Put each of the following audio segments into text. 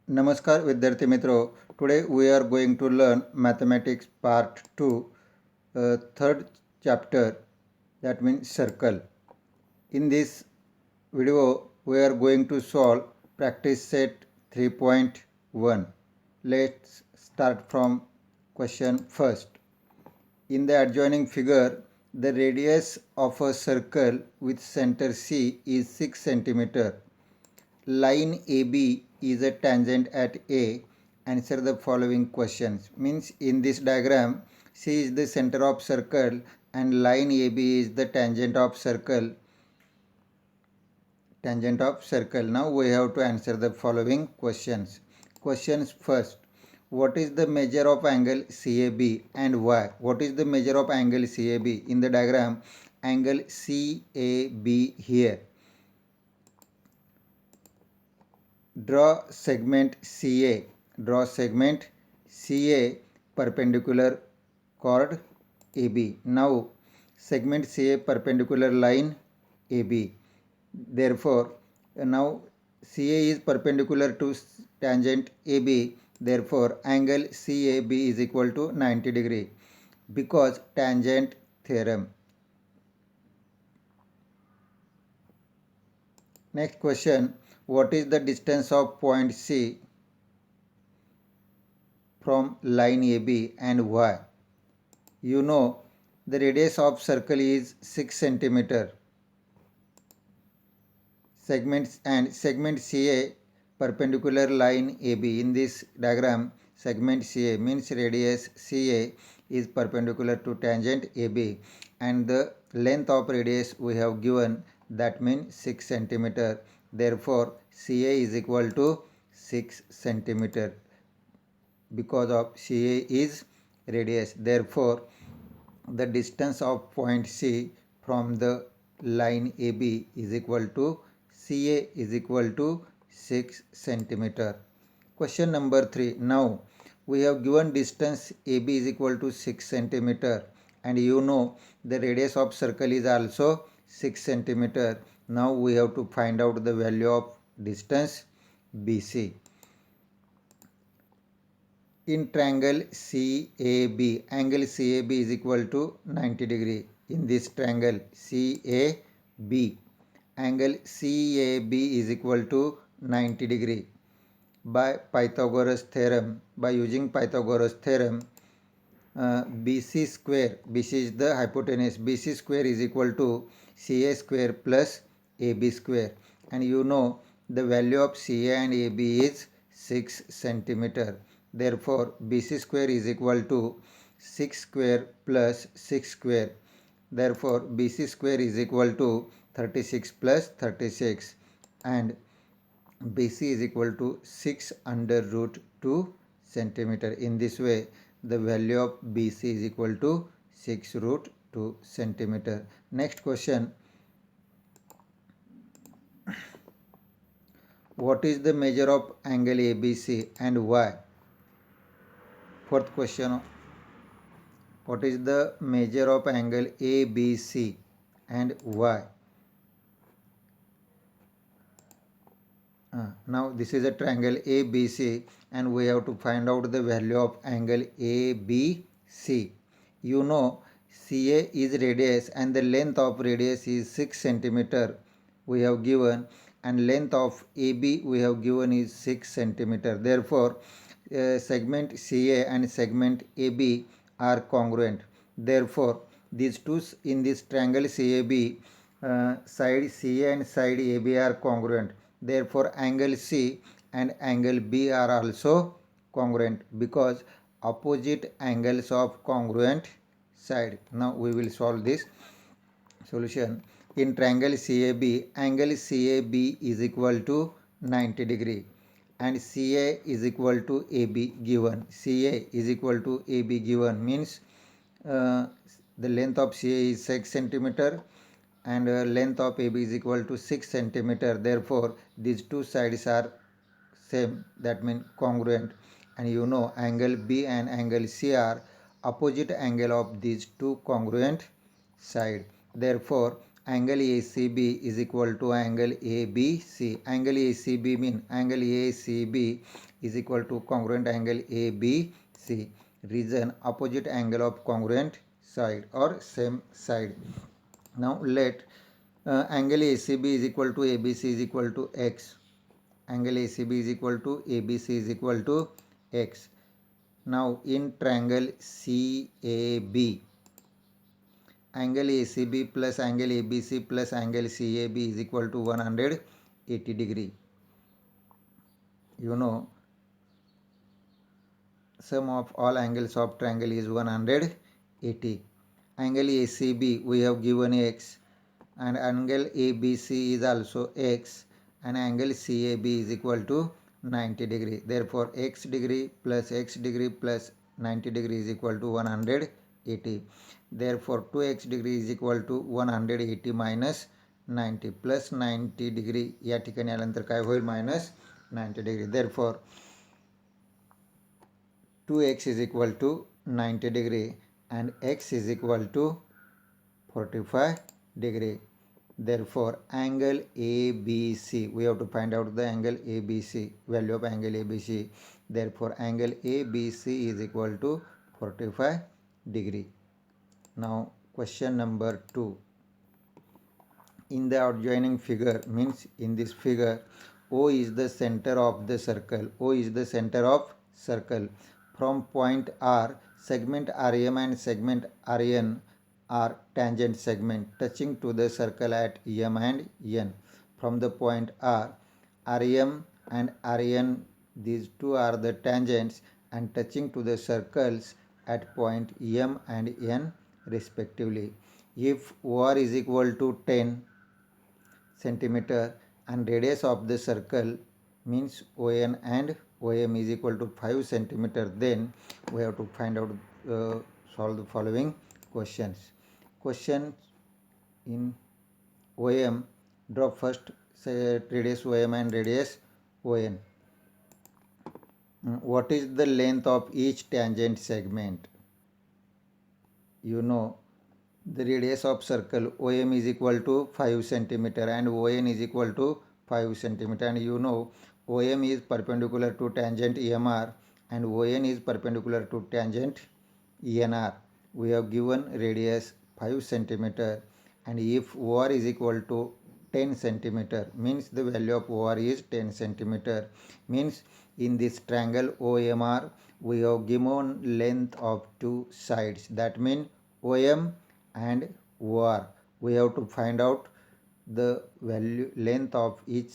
Namaskar Vidyarthi Mitro. Today we are going to learn Mathematics Part 2, third chapter, that means circle. In this video we are going to solve practice set 3.1. Let's start from question first. In the adjoining figure, the radius of a circle with center C is 6 centimeter. Line AB is a tangent at A. Answer the following questions. Means in this diagram, C is the center of circle and line AB is the tangent of circle. Now we have to answer the following questions. Questions first. What is the measure of angle CAB and why? What is the measure of angle CAB? In the diagram, angle CAB here. Draw segment CA. Draw segment CA perpendicular chord AB. Now segment CA perpendicular line AB. Therefore, now CA is perpendicular to tangent AB. Therefore, angle CAB is equal to 90 degree because tangent theorem. Next question. What is the distance of point C from line AB and why? You know the radius of circle is 6 centimeter. Segment CA perpendicular line AB. In this diagram, segment CA means radius CA is perpendicular to tangent AB and the length of radius we have given, that means 6 centimeter. Therefore, CA is equal to 6 centimeter because of CA is radius. Therefore, the distance of point C from the line AB is equal to CA is equal to 6 centimeter. Question number 3. Now we have given distance AB is equal to 6 centimeter and you know the radius of circle is also 6 centimeter. Now we have to find out the value of distance BC. In triangle CAB, angle CAB is equal to 90 degree. In this triangle CAB, angle CAB is equal to 90 degree. By Pythagoras theorem, by using Pythagoras theorem, BC square, BC is the hypotenuse, BC square is equal to CA square plus AB square. And you know the value of CA and AB is 6 centimeter. Therefore, BC square is equal to 6 square plus 6 square. Therefore, BC square is equal to 36 plus 36 and BC is equal to 6 under root 2 centimeter. In this way, the value of BC is equal to 6 root 2 centimeter. Next question. What is the measure of angle ABC and why? Fourth question. What is the measure of angle ABC and why? Now this is a triangle ABC and we have to find out the value of angle ABC. You know CA is radius and the length of radius is 6 centimeter we have given and length of AB we have given is 6 centimeter. Therefore, segment CA and segment AB are congruent. Therefore, these two in this triangle CAB, side CA and side AB are congruent. Therefore, angle C and angle B are also congruent because opposite angles of congruent side. Now we will solve this. Solution. In triangle CAB, angle CAB is equal to 90 degree and CA is equal to AB given. CA is equal to AB given means the length of CA is 6 centimeter and length of AB is equal to 6 centimeter. Therefore, these two sides are same, that means congruent, and you know angle B and angle C are opposite angle of these two congruent side. Therefore, angle ACB is equal to angle ABC. Angle ACB mean angle ACB is equal to congruent angle ABC. Reason opposite angle of congruent side or same side. Now let angle ACB is equal to ABC is equal to x. Angle ACB is equal to ABC is equal to x. Now in triangle CAB, angle ACB plus angle ABC plus angle CAB is equal to 180 degree. You know, sum of all angles of triangle is 180. Angle ACB we have given x, and angle ABC is also x, and angle CAB is equal to 90 degree. Therefore x degree plus 90 degree is equal to 180. Therefore 2x degree is equal to 180 minus 90 plus 90 degree या ठिकाणी आल्यानंतर काय होईल minus 90 degree. Therefore 2x is equal to 90 degree and x is equal to 45 degree. Therefore angle ABC, we have to find out the angle ABC, value of angle ABC. Therefore angle ABC is equal to 45 degree. Now question number 2. In the adjoining figure, means in this figure, O is the center of the circle. O is the center of circle. From point R, segment RM and segment RN are tangent segment touching to the circle at M and N. From the point R, RM and RN, these two are the tangents and touching to the circles at point M and N respectively. If OR is equal to 10 centimeter and radius of the circle means ON and OM is equal to 5 centimeter, then we have to find out solve the following questions. Question in OM, draw first say radius OM and radius ON. What is the length of each tangent segment? You know, the radius of circle OM is equal to 5 centimeter and ON is equal to 5 centimeter, and you know OM is perpendicular to tangent EMR and ON is perpendicular to tangent ENR. We have given radius 5 centimeter, and if OR is equal to 10 centimeter means the value of OR is 10 centimeter, means in this triangle OMR we have given length of two sides, that means OM and OR. We have to find out the value length of each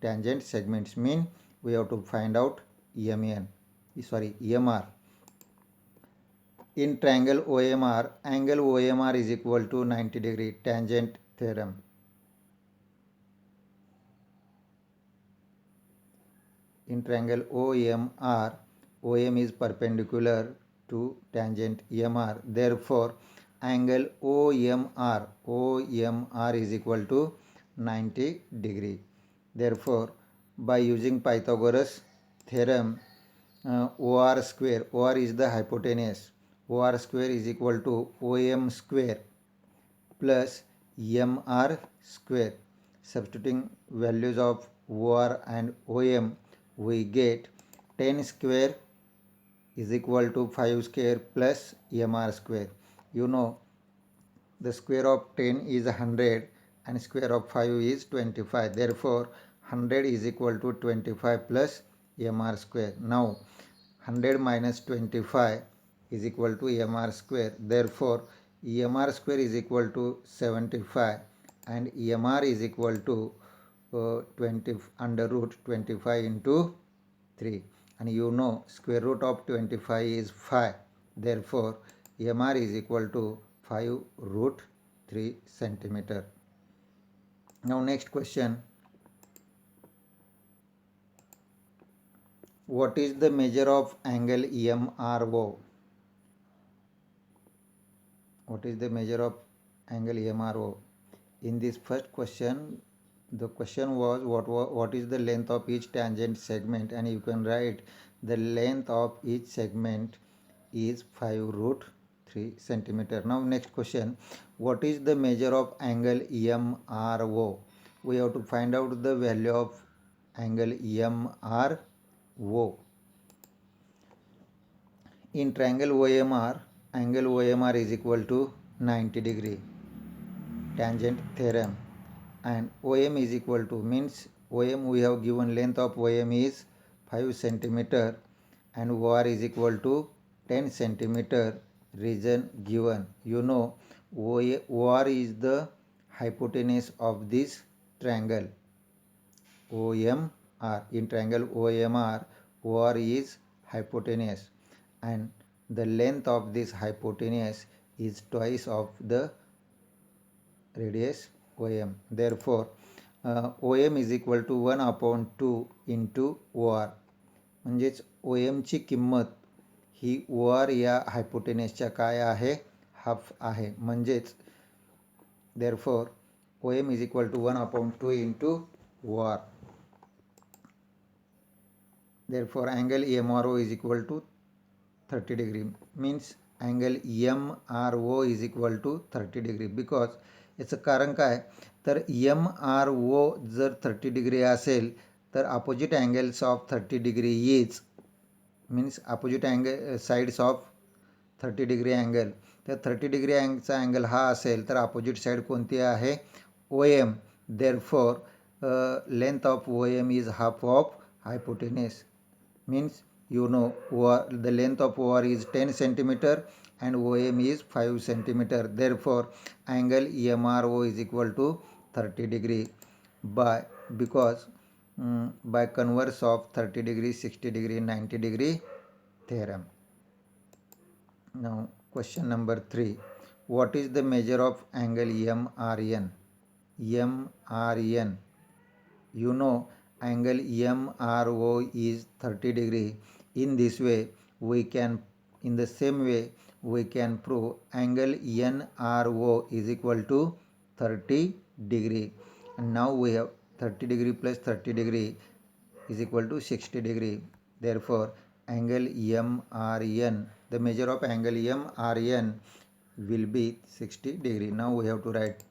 tangent segments, mean we have to find out EMR. In triangle OMR, angle OMR is equal to 90 degree, tangent theorem. In triangle OMR, OM is perpendicular to tangent EMR. Therefore, angle OMR is equal to 90 degree. Therefore, by using Pythagoras theorem, OR square, OR is the hypotenuse, OR square is equal to OM square plus MR square. Substituting values of OR and OM, we get 10 square is equal to 5 square plus MR square. You know, the square of 10 is 100 and square of 5 is 25. Therefore, 100 is equal to 25 plus MR square. Now, 100 minus 25 is equal to MR square. Therefore, MR square is equal to 75 and MR is equal to 20 under root 25 into 3. And you know square root of 25 is 5. Therefore, MR is equal to 5 root 3 centimeter. Now next question. What is the measure of angle EMRO? What is the measure of angle EMRO? In this first question, the question was what is the length of each tangent segment, and you can write the length of each segment is 5 root 3 centimeter. Now next question, what is the measure of angle MRO? We have to find out the value of angle MRO. In triangle OMR, angle OMR is equal to 90 degree, tangent theorem, and OM is equal to, means OM we have given length of OM is 5 centimeter and OR is equal to 10 centimeter, region given. You know OR is the hypotenuse of this triangle OMR. In triangle OMR, OR is hypotenuse and the length of this hypotenuse is twice of the radius OM. Therefore, OM is equal to 1/2 into OR. म्हणजेच OMची किंमत ही OR या हायपोटेनसच्या काय आहे, half आहे. म्हणजेच therefore OM is equal to 1/2 into OR. Therefore angle MRO is equal to 30 degree, means angle MRO is equal to 30 degree. because याचं कारण काय, तर MRO जर 30 डिग्री असेल तर opposite angles of 30 degree is, means opposite angle sides of 30 degree angle. तर 30 degree चा angle हा असेल तर अपोजिट साइड कोणती आहे, OM. Therefore length of OM is half of hypotenuse. Means you know the length of OR is 10 centimeter and OM is 5 centimeter. Therefore angle MRO is equal to 30 degree because by converse of 30 degree, 60 degree, 90 degree theorem. Now question number 3, what is the measure of angle MRN? MRN, you know angle MRO is 30 degree. In this way we can, in the same way we can prove angle NRO is equal to 30 degree. And now we have 30 degree plus 30 degree is equal to 60 degree. Therefore angle MRN, the measure of angle MRN will be 60 degree. Now we have to write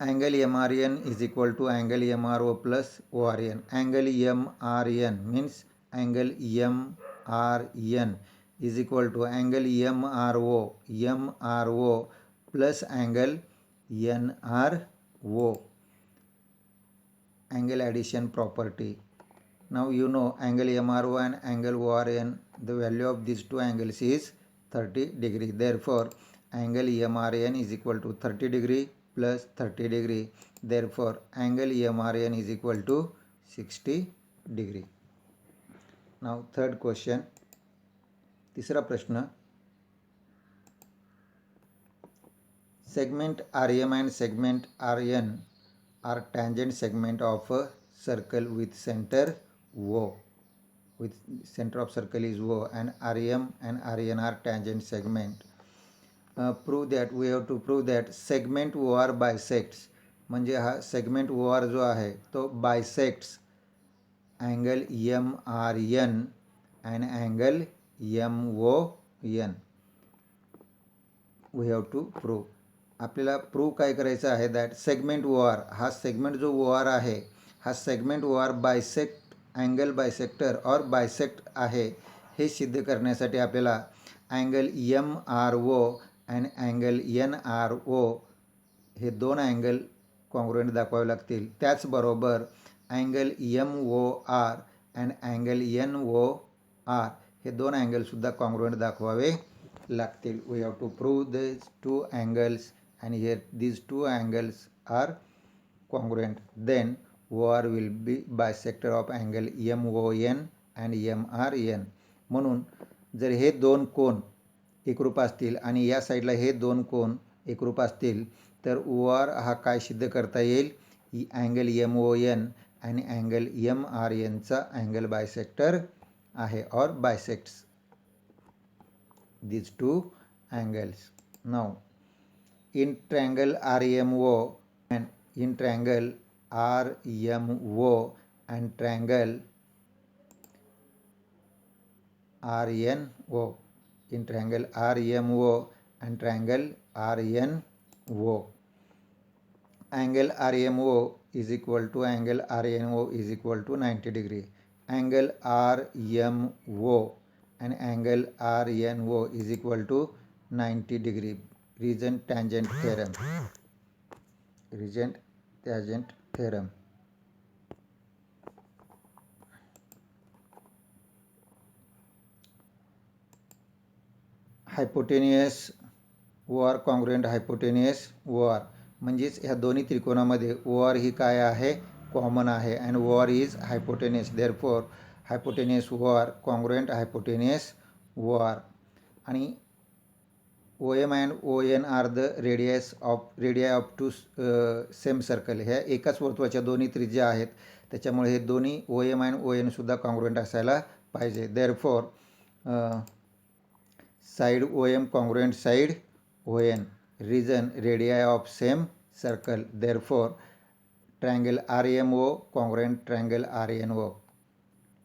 angle MRN is equal to angle MRO plus ORN. Angle MRN means angle MRN is equal to angle MRO plus angle NRO, angle addition property. Now you know angle MRO and angle ORN, the value of these two angles is 30 degree. Therefore angle MRN is equal to 30 degree plus 30 degree. Therefore angle MRN is equal to 60 degree. Now third question, तीसरा प्रश्न, segment RM and segment RN are tangent segment of a circle with center O, with center of circle is O, and RM and RN are tangent segment. Prove that, we have to prove that segment OR bisects, म्हणजे हा segment OR जो आहे तो bisects angle MRN and angle MON. we have to prove. आपल्याला prove काय करायचं आहे, that segment OR, हा सेगमेंट जो OR आहे हा segment OR bisect angle bisector और बायसेक्ट आहे हे सिद्ध करण्यासाठी आपल्याला angle MRO and angle NRO हे दोन अँगल कॉन्ग्रुएंट दाखवावे लागतील. त्याचबरोबर angle MOR and angle NOR हे दोन अँगलसुद्धा कॉन्ग्रुएंट दाखवावे लागतील. We have to prove this two angles and here these two angles are congruent. Then OR will be bisector of angle MON and MRN. म्हणून जर हे दोन कोन एकरूप असतील आणि या साईडला हे दोन कोन एकरूप असतील तर OR हा काय सिद्ध करता येईल, अँगल MON आणि अँगल MRN चा अँगल बायसेक्टर आहे और बायसेक्ट्स these two angles. Now in triangle RMO and in triangle RMO and triangle RNO, in triangle RMO and triangle RNO. Angle RMO is equal to angle RNO is equal to 90 degree. Angle RMO and angle RNO is equal to 90 degree. Region tangent theorem. Region tangent theorem. Hypotenuse OR congruent hypotenuse OR म्हणजेच ह्या दोन्ही त्रिकोणामध्ये OR ही काय आहे, common आहे and OR is hypotenuse. Therefore hypotenuse OR congruent hypotenuse OR. आणि OM and ON are the radii of two same circle. ह्या एकाच वर्तुळाच्या दोन्ही त्रिज्या आहेत, त्याच्यामुळे हे दोन्ही OM अँड ON सुद्धा कॉन्ग्रुएंट असायला पाहिजे. Therefore side OM congruent side ON, region radii of same circle. Therefore triangle RMO congruent triangle RNO,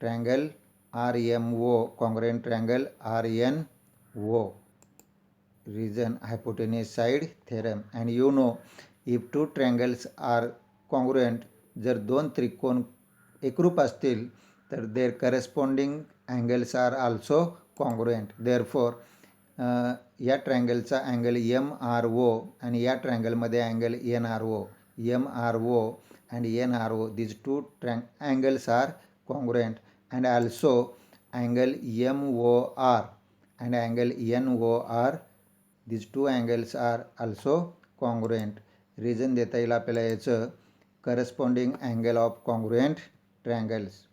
triangle RMO congruent triangle RNO, region hypotenuse side theorem. And you know, if two triangles are congruent, जर दोन त्रिकोण एकरूप असतील तर their corresponding angles are also congruent. Therefore या ट्रायंगलचा angle MRO आणि या ट्रायंगलमध्ये angle NRO, MRO and NRO, these two angles are congruent. And also angle MOR and angle NOR, these two angles are also congruent. Reason देता येईल आपल्याला याचं, corresponding angle of congruent triangles.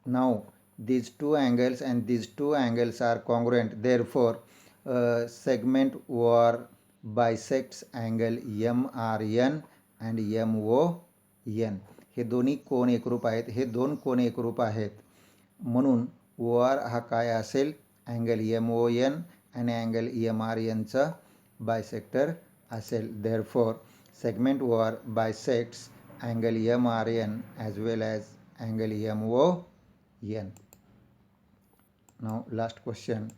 Now these two angles and these two angles are congruent. Therefore segment OR bisects angle MRN and MON. हे दोन्ही कोण एकरूप आहेत, हे दोन कोण एकरूप आहेत, म्हणून OR हा काय असेल, अँगल MON आणि अँगल MRN चा बायसेक्टर असेल. Therefore segment OR bisects angle MRN as well as angle MON. Now last question.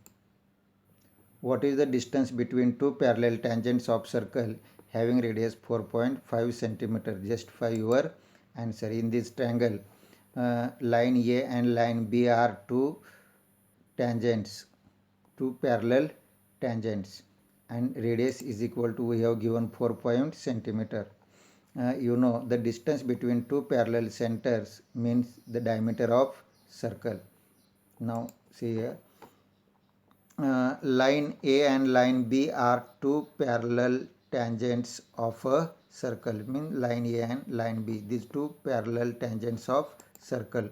What is the distance between two parallel tangents of circle having radius 4.5 cm? Justify your answer. In this triangle, line A and line B are two tangents, two parallel tangents, and radius is equal to, we have given 4 cm. You know, the distance between two parallel centers means the diameter of circle. Now see here. Line A and line B are two parallel tangents of a circle. Means line A and line B, these two parallel tangents of circle.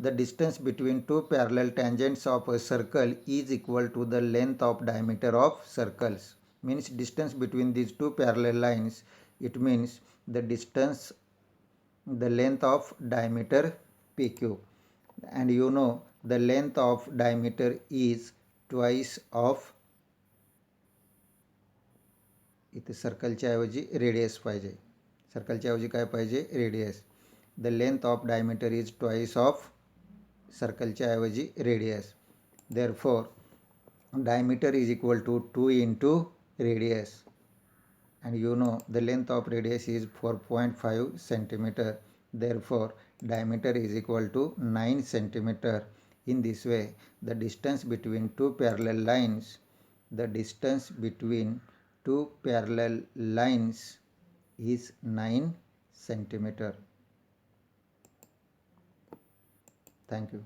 The distance between two parallel tangents of a circle is equal to the length of diameter of circles. Means distance between these two parallel lines, it means the distance, the length of diameter PQ. And you know, the length of diameter is twice of, इथे सर्कलच्या ऐवजी radius पाहिजे, सर्कलच्या ऐवजी काय पाहिजे, radius. The length of diameter is twice of सर्कलच्या ऐवजी radius. Therefore diameter is equal to 2 into radius. and you know the length of radius is 4.5 cm. Therefore diameter is equal to 9 cm. In this way, the distance between two parallel lines, the distance between two parallel lines is 9 cm. Thank you.